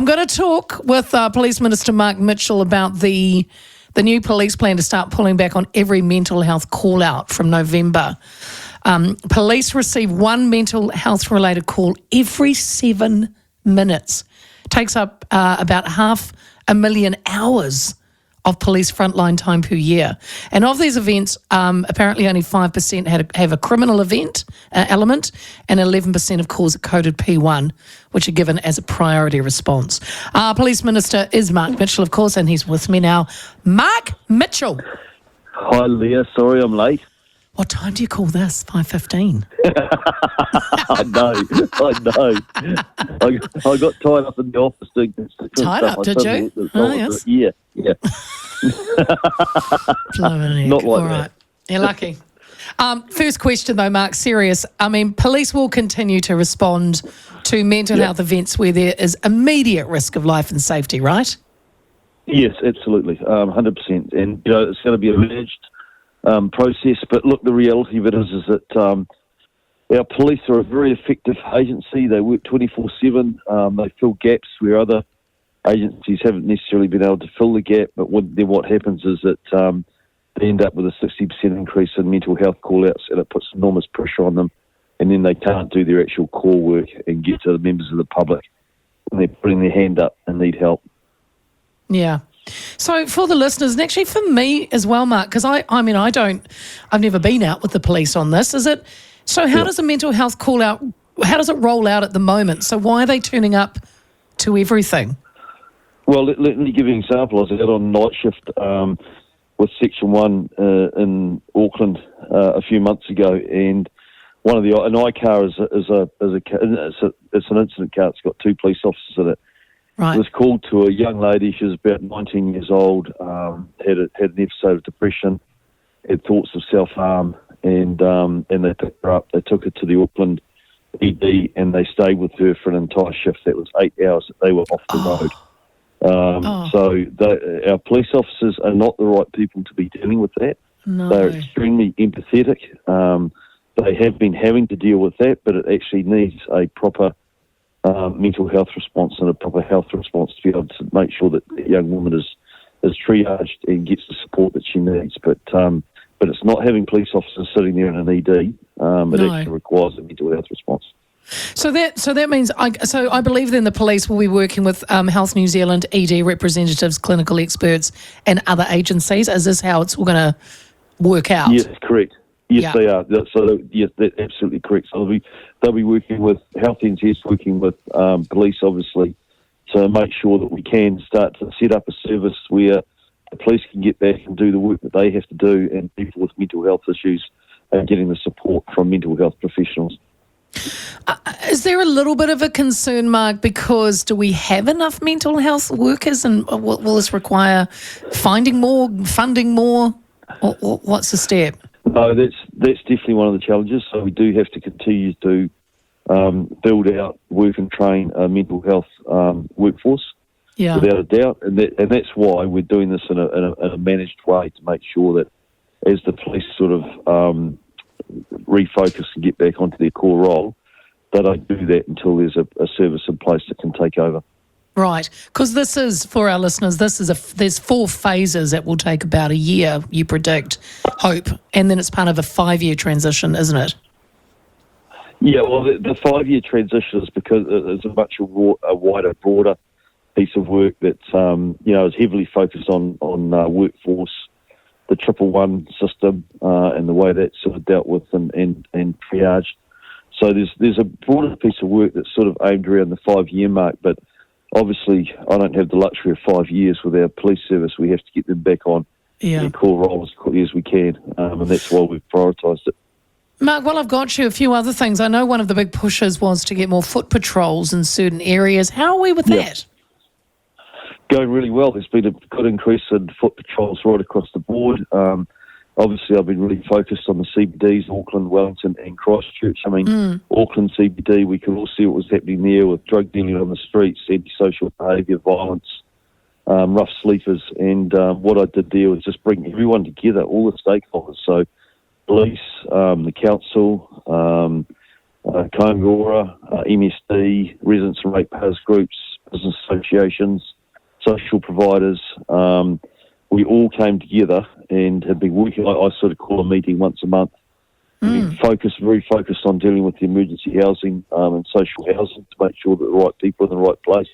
going to talk with Police Minister Mark Mitchell about the new police plan to start pulling back on every mental health call-out from November. Police receive one mental health-related call every 7 minutes. Takes up about 500,000 hours of police frontline time per year. And of these events, apparently only 5% have a criminal element, and 11% of calls are coded P1, which are given as a priority response. Police Minister is Mark Mitchell, of course, and he's with me now. Mark Mitchell. Hi, Leah. Sorry I'm late. What time do you call this? 5:15? I know. I got tied up in the office doing tied up, did you? Oh, yes. Yeah. Not like all that. Right. You're lucky. First question, though, Mark, serious. I mean, police will continue to respond to mental health events where there is immediate risk of life and safety, right? Yes, absolutely, 100%. And, it's going to be a managed process. But, look, the reality of it is that our police are a very effective agency. They work 24/7. They fill gaps where other agencies haven't necessarily been able to fill the gap. But then what happens is that they end up with a 60% increase in mental health call-outs, and it puts enormous pressure on them. And then they can't do their actual core work and get to the members of the public when they're putting their hand up and need help. Yeah. So for the listeners, and actually for me as well, Mark, because I've never been out with the police on this. How does a mental health call out, how does it roll out at the moment? So why are they turning up to everything? Well, let me give you an example. I was out on night shift with Section 1 in Auckland a few months ago, and an iCar is it's an incident car. It's got 2 police officers in it. Right. I was called to a young lady. She was about 19 years old, had an episode of depression, had thoughts of self-harm, and they picked her up. They took her to the Auckland ED, and they stayed with her for an entire shift. That was 8 hours that they were off the road. So our police officers are not the right people to be dealing with that. No. They're extremely empathetic. They have been having to deal with that, but it actually needs a proper mental health response and a proper health response to be able to make sure that the young woman is triaged and gets the support that she needs. But it's not having police officers sitting there in an ED. It actually requires a mental health response. So that means I believe then the police will be working with Health New Zealand, ED representatives, clinical experts, and other agencies. Is this how it's all going to work out? Yes, correct. Yes, they are. So yes, that's absolutely correct. So they'll be working with Health NZ, working with police, obviously, to make sure that we can start to set up a service where the police can get back and do the work that they have to do, and people with mental health issues are getting the support from mental health professionals. Is there a little bit of a concern, Mark, because do we have enough mental health workers, and will this require finding more, funding more, or what's the step? No, that's definitely one of the challenges. So we do have to continue to build out, work and train a mental health workforce, without a doubt, and that's why we're doing this in a managed way to make sure that as the police sort of refocus and get back onto their core role, they don't do that until there's a service in place that can take over. Right, because this is, for our listeners, there's 4 phases that will take about a year, you predict, hope, and then it's part of a 5-year transition, isn't it? Yeah, well, the 5-year transition is because it's a much wider, broader piece of work that is heavily focused on workforce, the 111 system, and the way that's sort of dealt with and triaged. So there's a broader piece of work that's sort of aimed around the 5-year mark, but obviously I don't have the luxury of 5 years with our police service. We have to get them back on their core role as quickly as we can, and that's why we've prioritised it. Mark, while I've got you, a few other things. I know one of the big pushes was to get more foot patrols in certain areas. How are we with that? Going really well. There's been a good increase in foot patrols right across the board. Obviously, I've been really focused on the CBDs, Auckland, Wellington and Christchurch. I mean, Auckland CBD, we could all see what was happening there with drug dealing on the streets, antisocial behaviour, violence, rough sleepers. And what I did there was just bring everyone together, all the stakeholders. So police, the council, Kaingora, MSD, residents and ratepayers groups, business associations, social providers. We all came together and have been working. I sort of call a meeting once a month. Very focused on dealing with the emergency housing and social housing to make sure that the right people are in the right place.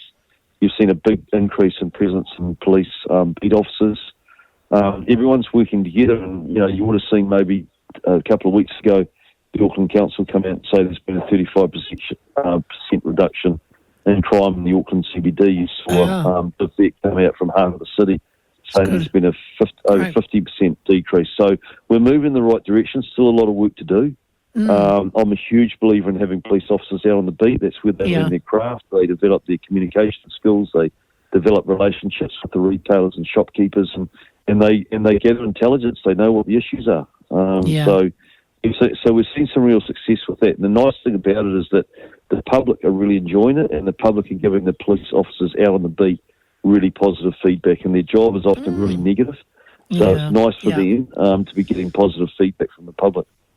You've seen a big increase in presence in police beat officers. Everyone's working together, and you would have seen maybe a couple of weeks ago the Auckland Council come out and say there's been a 35% reduction in crime in the Auckland CBD. You saw the vet come out from Heart of the City saying there's been a over 50% decrease. So we're moving in the right direction. Still a lot of work to do. I'm a huge believer in having police officers out on the beat. That's where they learn their craft. They develop their communication skills. They develop relationships with the retailers and shopkeepers, and they gather intelligence. They know what the issues are. So we're seeing some real success with that. And the nice thing about it is that the public are really enjoying it, and the public are giving the police officers out on the beat really positive feedback, and their job is often really negative. So it's nice for them to be getting positive feedback from the public.